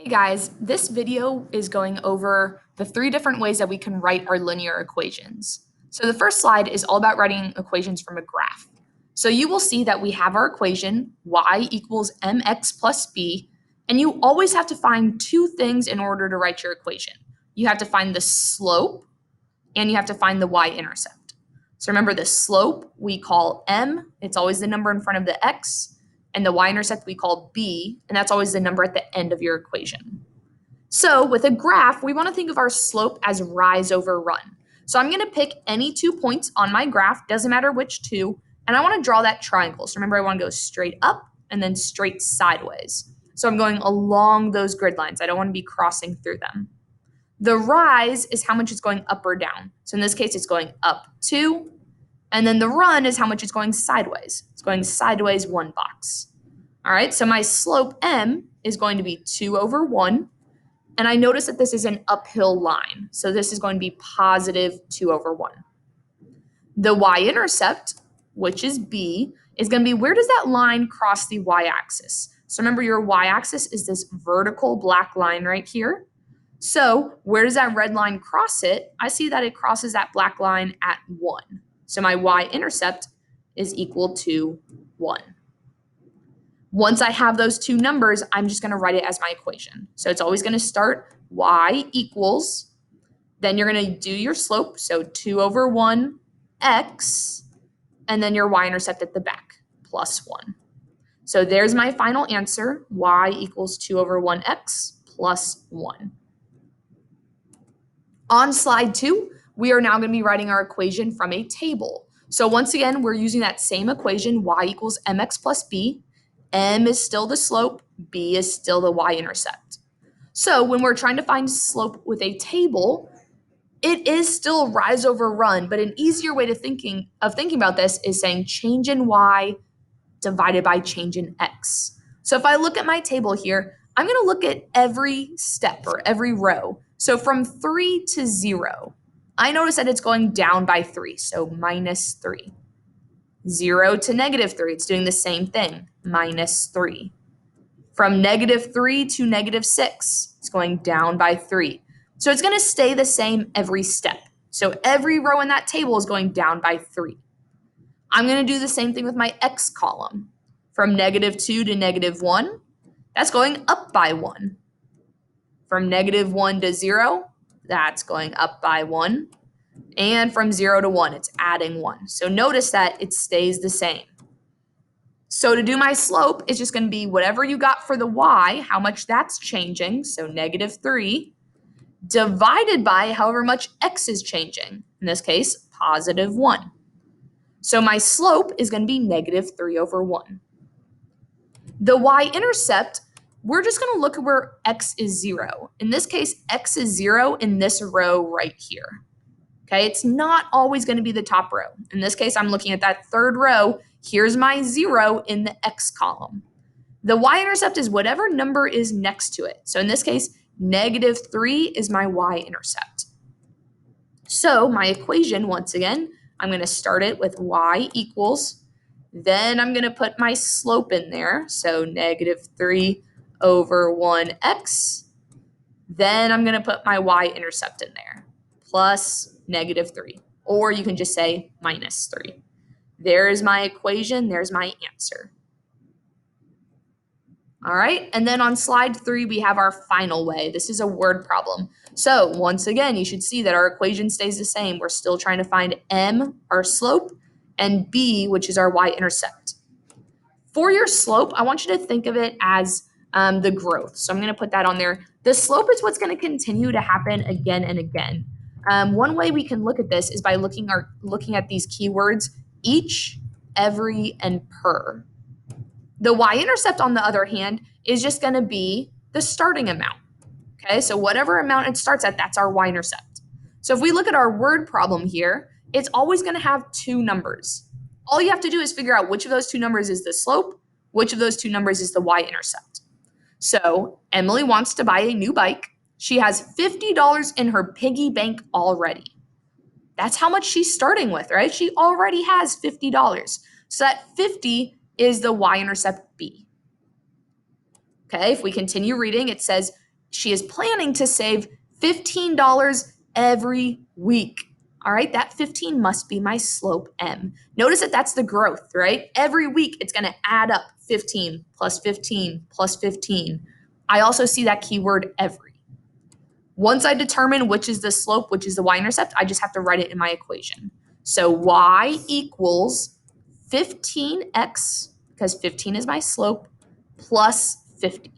Hey guys, this video is going over the three different ways that we can write our linear equations. So the first slide is all about writing equations from a graph. So you will see that we have our equation y equals mx plus b, and you always have to find two things in order to write your equation. You have to find the slope and you have to find the y-intercept. So remember, the slope we call m, it's always the number in front of the x, and the y-intercept we call b, and that's always the number at the end of your equation. So with a graph, we want to think of our slope as rise over run. So I'm going to pick any 2 points on my graph, doesn't matter which two, and I want to draw that triangle. So remember, I want to go straight up and then straight sideways. So I'm going along those grid lines. I don't want to be crossing through them. The rise is how much it's going up or down. So in this case, it's going up 2, and then the run is how much it's going sideways. It's going sideways 1 box. All right, so my slope m is going to be 2 over 1. And I notice that this is an uphill line. So this is going to be positive 2 over 1. The y-intercept, which is b, is going to be where does that line cross the y-axis? So remember, your y-axis is this vertical black line right here. So where does that red line cross it? I see that it crosses that black line at 1. So my y-intercept is equal to 1. Once I have those two numbers, I'm just going to write it as my equation. So it's always going to start y equals, then you're going to do your slope, so 2 over 1 x, and then your y-intercept at the back, plus 1. So there's my final answer, y equals 2 over 1 x plus 1. On slide 2, we are now going to be writing our equation from a table. So once again, we're using that same equation, y equals mx plus b. M is still the slope, b is still the y-intercept. So when we're trying to find slope with a table, it is still rise over run, but an easier way to thinking about this is saying change in y divided by change in x. So if I look at my table here, I'm going to look at every step or every row. So from 3 to 0, I notice that it's going down by 3, so minus 3. 0 to negative 3, it's doing the same thing, minus 3. From negative 3 to negative 6, it's going down by 3. So it's going to stay the same every step. So every row in that table is going down by 3. I'm going to do the same thing with my x column. From negative 2 to negative 1, that's going up by 1. From negative 1 to 0, that's going up by 1. And from 0 to 1, it's adding 1. So notice that it stays the same. So to do my slope, it's just going to be whatever you got for the y, how much that's changing, so negative 3, divided by however much x is changing, in this case, positive 1. So my slope is going to be negative 3 over 1. The y-intercept, we're just going to look at where x is 0. In this case, x is 0 in this row right here. Okay, it's not always going to be the top row. In this case, I'm looking at that third row. Here's my 0 in the x column. The y-intercept is whatever number is next to it. So in this case, negative 3 is my y-intercept. So my equation, once again, I'm going to start it with y equals, then I'm going to put my slope in there, so negative 3 over 1x. Then I'm going to put my y-intercept in there, plus negative 3, or you can just say minus 3. There's my equation, there's my answer. All right, and then on slide 3, we have our final way. This is a word problem. So once again, you should see that our equation stays the same. We're still trying to find m, our slope, and b, which is our y-intercept. For your slope, I want you to think of it as the growth. So I'm going to put that on there. The slope is what's going to continue to happen again and again. One way we can look at this is by looking at these keywords, each, every, and per. The y-intercept, on the other hand, is just going to be the starting amount. Okay, so whatever amount it starts at, that's our y-intercept. So if we look at our word problem here, it's always going to have two numbers. All you have to do is figure out which of those two numbers is the slope, which of those two numbers is the y-intercept. So Emily wants to buy a new bike. She has $50 in her piggy bank already. That's how much she's starting with, right? She already has $50. So that 50 is the y-intercept b. Okay, if we continue reading, it says she is planning to save $15 every week. All right, that 15 must be my slope M. Notice that that's the growth, right? Every week it's going to add up 15 plus 15 plus 15. I also see that keyword every. Once I determine which is the slope, which is the y-intercept, I just have to write it in my equation. So y equals 15x, because 15 is my slope, plus 50.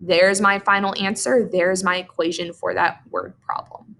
There's my final answer. There's my equation for that word problem.